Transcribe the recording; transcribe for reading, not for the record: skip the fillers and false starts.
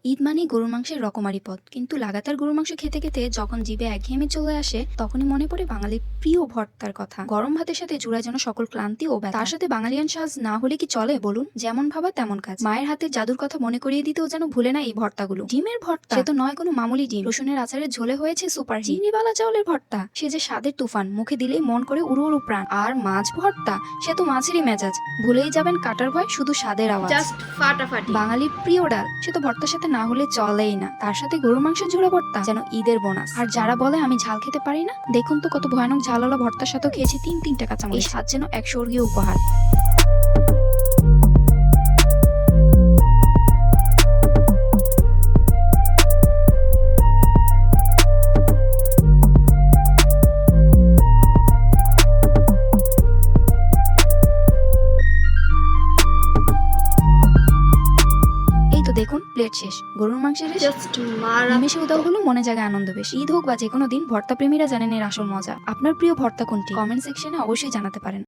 ঈদ মানেই গরুর মাংসের রকমারি পদ, কিন্তু লাগাতার গরুর মাংস খেতে খেতে যখন জিভে একঘেয়েমি চলে আসে তখনই মনে পড়ে বাঙালির প্রিয় ভর্তার কথা। গরম ভাতের সাথে জুড়ায় যেন সকল ক্লান্তি ও ব্যথা। তার সাথে বাঙালিয়ান সাজ না হলে কি চলে বলুন? যেমন ভাবা তেমন কাজ। মায়ের হাতের জাদুর কথা মনে করিয়ে দিতেও যেন ভুলে না এই ভর্তাগুলো। ডিমের ভর্তা, সে তো নয় কোনো মামুলি ডিম, রসুনের আচারের ঝোলে হয়েছে সুপার। চিনিবালা চাউলের ভর্তা, সে যে স্বাদের তুফান, মুখে দিলেই মন করে উড়ু উড়ু প্রাণ। আর মাছ ভর্তা, সে তো মাছেরই মেজাজ, ভুলেই যাবেন কাটার ভয়, শুধু স্বাদের আওয়াজ। জাস্ট ফাটাফাটি। বাঙালির প্রিয় ডাল, সে তো ভর্তার সাথে না হলে চলেই না। তার সাথে গরুর মাংসের ঝোড়া ভর্তা যেন ঈদের বোনাস। আর যারা বলে আমি ঝাল খেতে পারি না, দেখুন তো কত ভয়ানক ঝালওয়ালা ভর্তার সাথেও খেয়েছি তিনটা কাঁচামরিচ। এই স্বাদ যেন এক স্বর্গীয় উপহার। এই তো দেখুন প্লেট শেষ, গরুর মাংসের রেশ। জাস্ট মারা। নিমেষে উদাও হলো, মনে জায়গায় আনন্দ বেশ। ঈদ হোক বা যে কোনো দিন, ভর্তা প্রেমীরা জানেন এর আসল মজা। আপনার প্রিয় ভর্তা কোনটি? কমেন্ট সেকশনে অবশ্যই জানাতে পারেন।